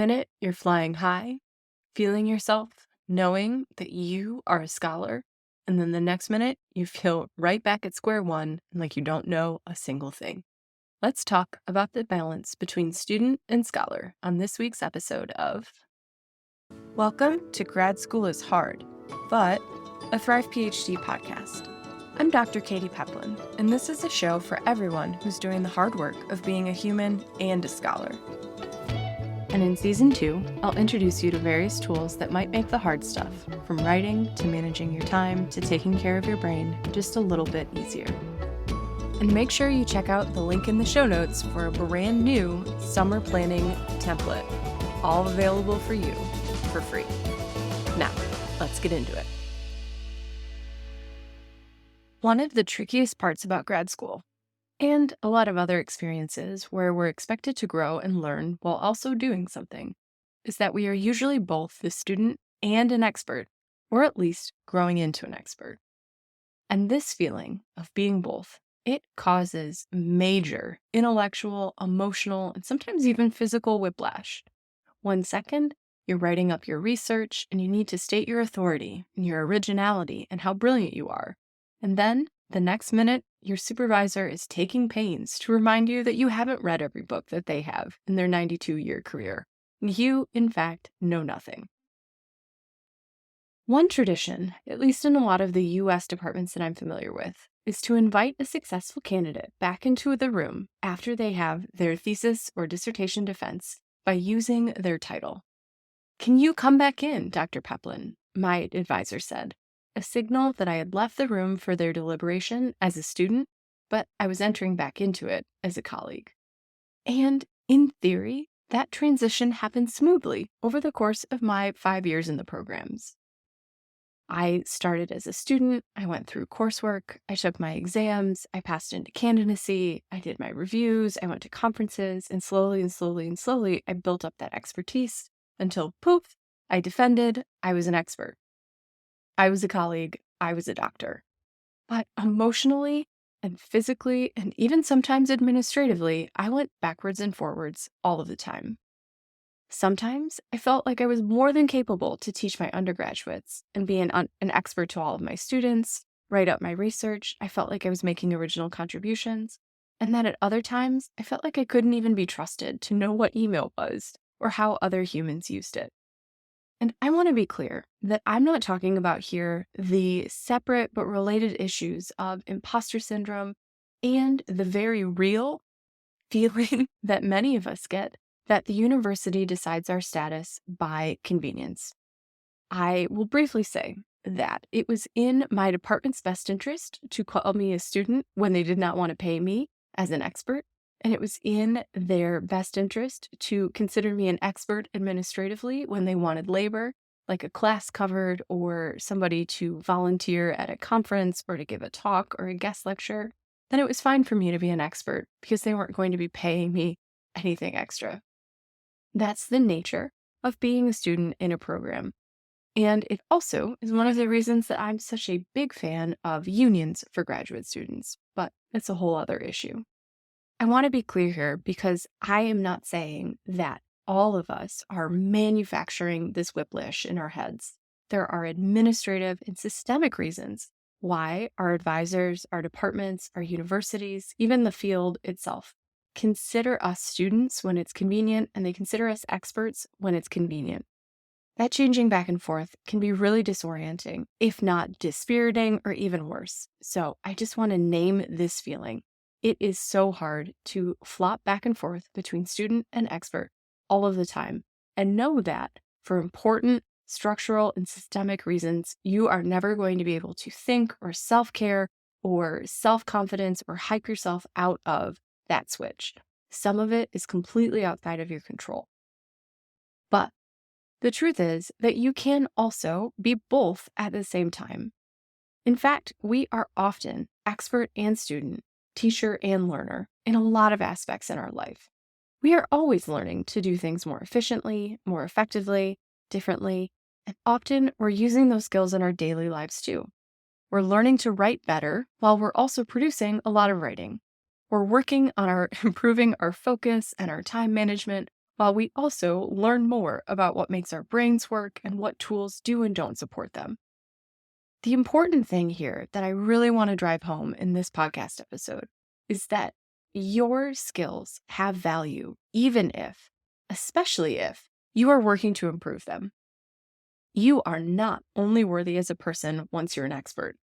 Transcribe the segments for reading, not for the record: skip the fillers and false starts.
Minute you're flying high, feeling yourself, knowing that you are a scholar, and then the next minute you feel right back at square one and like you don't know a single thing. Let's talk about the balance between student and scholar on this week's episode of Welcome to Grad School is Hard, but a Thrive PhD podcast. I'm Dr. Katie Peplin, and this is a show for everyone who's doing the hard work of being a human and a scholar. And in Season 2, I'll introduce you to various tools that might make the hard stuff, from writing to managing your time to taking care of your brain, just a little bit easier. And make sure you check out the link in the show notes for a brand new summer planning template, all available for you for free. Now, let's get into it. One of the trickiest parts about grad school, and a lot of other experiences where we're expected to grow and learn while also doing something, is that we are usually both the student and an expert, or at least growing into an expert. And this feeling of being both, it causes major intellectual, emotional, and sometimes even physical whiplash. 1 second, you're writing up your research and you need to state your authority and your originality and how brilliant you are. And then the next minute, your supervisor is taking pains to remind you that you haven't read every book that they have in their 92-year career. You, in fact, know nothing. One tradition, at least in a lot of the U.S. departments that I'm familiar with, is to invite a successful candidate back into the room after they have their thesis or dissertation defense by using their title. "Can you come back in, Dr. Peplin?" my advisor said. A signal that I had left the room for their deliberation as a student, but I was entering back into it as a colleague. And in theory, that transition happened smoothly over the course of my 5 years in the programs. I started as a student, I went through coursework, I took my exams, I passed into candidacy, I did my reviews, I went to conferences, and slowly, I built up that expertise until poof, I defended, I was an expert. I was a colleague, I was a doctor. But emotionally and physically, and even sometimes administratively, I went backwards and forwards all of the time. Sometimes I felt like I was more than capable to teach my undergraduates and be an expert to all of my students, write up my research. I felt like I was making original contributions. And then at other times, I felt like I couldn't even be trusted to know what email was or how other humans used it. And I want to be clear that I'm not talking about here the separate but related issues of imposter syndrome and the very real feeling that many of us get that the university decides our status by convenience. I will briefly say that it was in my department's best interest to call me a student when they did not want to pay me as an expert. And it was in their best interest to consider me an expert administratively when they wanted labor, like a class covered or somebody to volunteer at a conference or to give a talk or a guest lecture. Then it was fine for me to be an expert because they weren't going to be paying me anything extra. That's the nature of being a student in a program. And it also is one of the reasons that I'm such a big fan of unions for graduate students, but it's a whole other issue. I want to be clear here because I am not saying that all of us are manufacturing this whiplash in our heads. There are administrative and systemic reasons why our advisors, our departments, our universities, even the field itself, consider us students when it's convenient and they consider us experts when it's convenient. That changing back and forth can be really disorienting, if not dispiriting or even worse. So I just want to name this feeling. It is so hard to flop back and forth between student and expert all of the time. And know that for important structural and systemic reasons, you are never going to be able to think or self-care or self-confidence or hype yourself out of that switch. Some of it is completely outside of your control. But the truth is that you can also be both at the same time. In fact, we are often expert and student, teacher and learner in a lot of aspects in our life. We are always learning to do things more efficiently, more effectively, differently, and often we're using those skills in our daily lives too. We're learning to write better while we're also producing a lot of writing. We're working on improving our focus and our time management while we also learn more about what makes our brains work and what tools do and don't support them. The important thing here that I really want to drive home in this podcast episode is that your skills have value, even if, especially if, you are working to improve them. You are not only worthy as a person once you're an expert.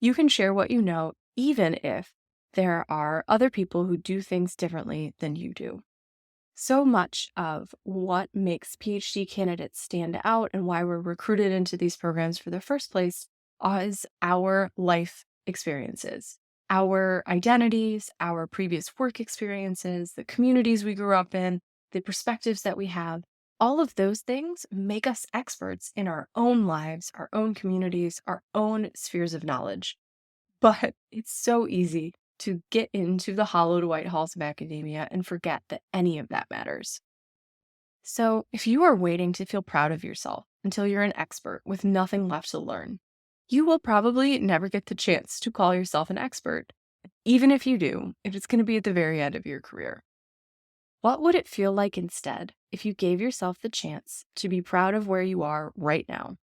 You can share what you know, even if there are other people who do things differently than you do. So much of what makes PhD candidates stand out and why we're recruited into these programs for the first place is our life experiences, our identities, our previous work experiences, the communities we grew up in, the perspectives that we have. All of those things make us experts in our own lives, our own communities, our own spheres of knowledge. But it's so easy to get into the hollowed white halls of academia and forget that any of that matters. So, if you are waiting to feel proud of yourself until you're an expert with nothing left to learn, you will probably never get the chance to call yourself an expert. Even if you do, it's going to be at the very end of your career. What would it feel like instead if you gave yourself the chance to be proud of where you are right now,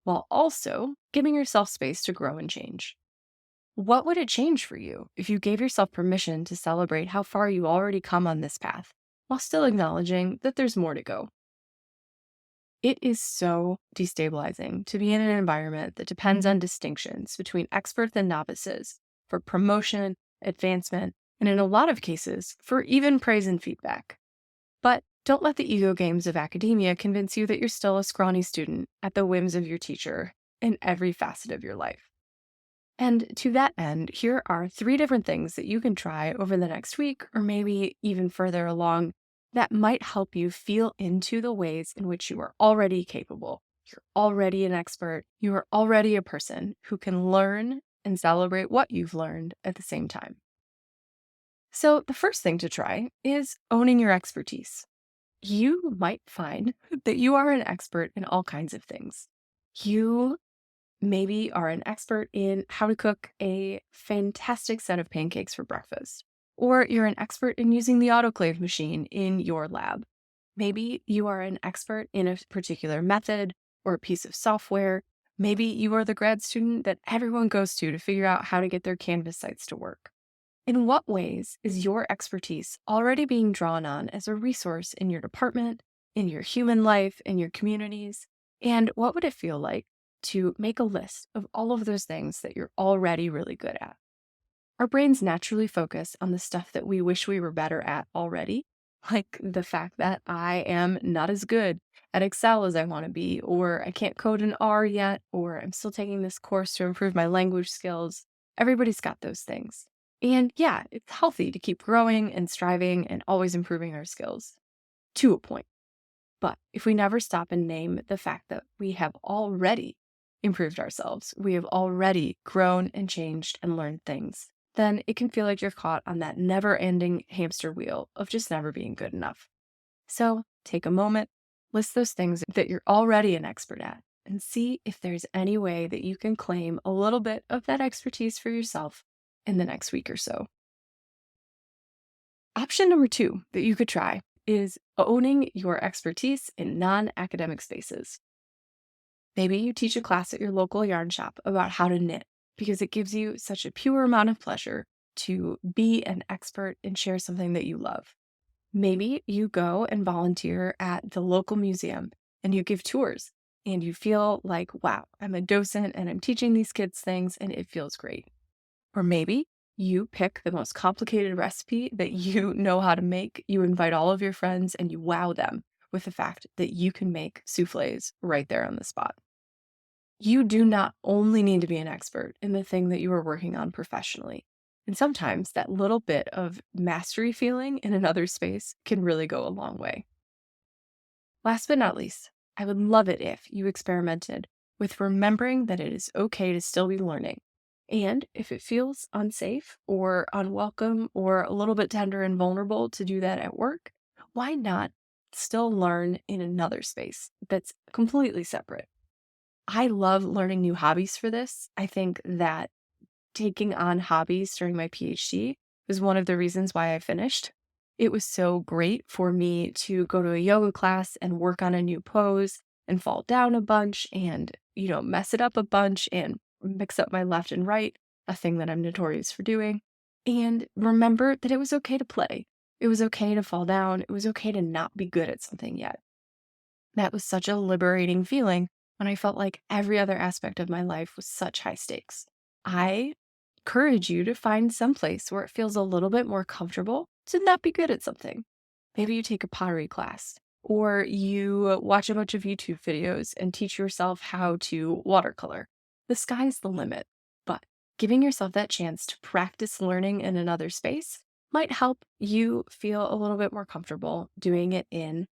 while also giving yourself space to grow and change? What would it change for you if you gave yourself permission to celebrate how far you already come on this path, while still acknowledging that there's more to go? It is so destabilizing to be in an environment that depends on distinctions between experts and novices for promotion, advancement, and in a lot of cases, for even praise and feedback. But don't let the ego games of academia convince you that you're still a scrawny student at the whims of your teacher in every facet of your life. And to that end, here are 3 different things that you can try over the next week, or maybe even further along, that might help you feel into the ways in which you are already capable. You're already an expert. You are already a person who can learn and celebrate what you've learned at the same time. So, the first thing to try is owning your expertise. You might find that you are an expert in all kinds of things. You maybe are an expert in how to cook a fantastic set of pancakes for breakfast, or you're an expert in using the autoclave machine in your lab. Maybe you are an expert in a particular method or a piece of software. Maybe you are the grad student that everyone goes to figure out how to get their Canvas sites to work. In what ways is your expertise already being drawn on as a resource in your department, in your human life, in your communities? And what would it feel like to make a list of all of those things that you're already really good at? Our brains naturally focus on the stuff that we wish we were better at already, like the fact that I am not as good at Excel as I want to be, or I can't code in R yet, or I'm still taking this course to improve my language skills. Everybody's got those things. And yeah, it's healthy to keep growing and striving and always improving our skills to a point. But if we never stop and name the fact that we have already improved ourselves, we have already grown and changed and learned things, then it can feel like you're caught on that never-ending hamster wheel of just never being good enough. So take a moment, list those things that you're already an expert at, and see if there's any way that you can claim a little bit of that expertise for yourself in the next week or so. Option number 2 that you could try is owning your expertise in non-academic spaces. Maybe you teach a class at your local yarn shop about how to knit because it gives you such a pure amount of pleasure to be an expert and share something that you love. Maybe you go and volunteer at the local museum and you give tours and you feel like, wow, I'm a docent and I'm teaching these kids things and it feels great. Or maybe you pick the most complicated recipe that you know how to make, you invite all of your friends, and you wow them with the fact that you can make souffles right there on the spot. You do not only need to be an expert in the thing that you are working on professionally. And sometimes that little bit of mastery feeling in another space can really go a long way. Last but not least, I would love it if you experimented with remembering that it is okay to still be learning. And if it feels unsafe or unwelcome or a little bit tender and vulnerable to do that at work, why not still learn in another space that's completely separate? I love learning new hobbies for this. I think that taking on hobbies during my PhD was one of the reasons why I finished. It was so great for me to go to a yoga class and work on a new pose and fall down a bunch and, mess it up a bunch and mix up my left and right, a thing that I'm notorious for doing. And remember that it was okay to play. It was okay to fall down. It was okay to not be good at something yet. That was such a liberating feeling when I felt like every other aspect of my life was such high stakes. I encourage you to find some place where it feels a little bit more comfortable to not be good at something. Maybe you take a pottery class, or you watch a bunch of YouTube videos and teach yourself how to watercolor. The sky's the limit, but giving yourself that chance to practice learning in another space might help you feel a little bit more comfortable doing it in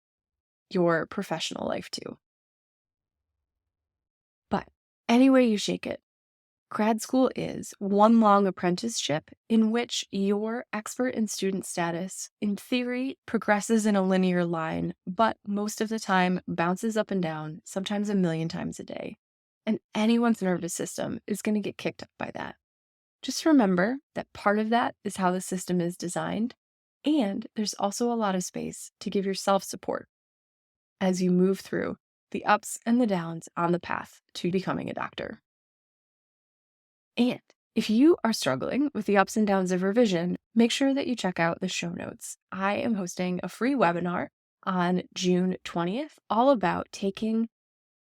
your professional life too. But any way you shake it, grad school is one long apprenticeship in which your expert in student status, in theory, progresses in a linear line, but most of the time bounces up and down, sometimes a million times a day. And anyone's nervous system is going to get kicked up by that. Just remember that part of that is how the system is designed, and there's also a lot of space to give yourself support as you move through the ups and the downs on the path to becoming a doctor. And if you are struggling with the ups and downs of revision, make sure that you check out the show notes. I am hosting a free webinar on June 20th, all about taking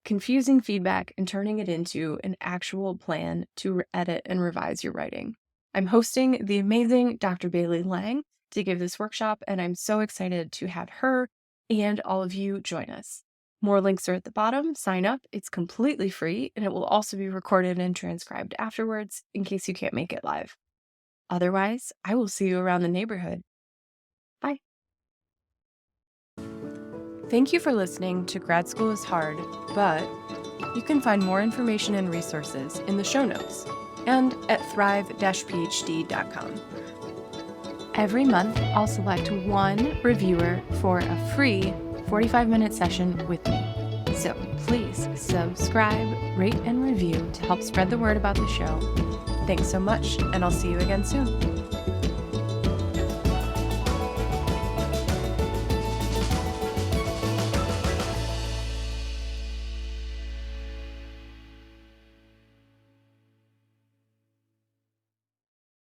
confusing feedback and turning it into an actual plan to edit and revise your writing. I'm hosting the amazing Dr. Bailey Lang to give this workshop, and I'm so excited to have her and all of you join us. More links are at the bottom. Sign up. It's completely free, and it will also be recorded and transcribed afterwards in case you can't make it live. Otherwise, I will see you around the neighborhood. Bye. Thank you for listening to Grad School is Hard, but you can find more information and resources in the show notes and at thrive-phd.com. Every month, I'll select one reviewer for a free 45-minute session with me. So please subscribe, rate, and review to help spread the word about the show. Thanks so much, and I'll see you again soon.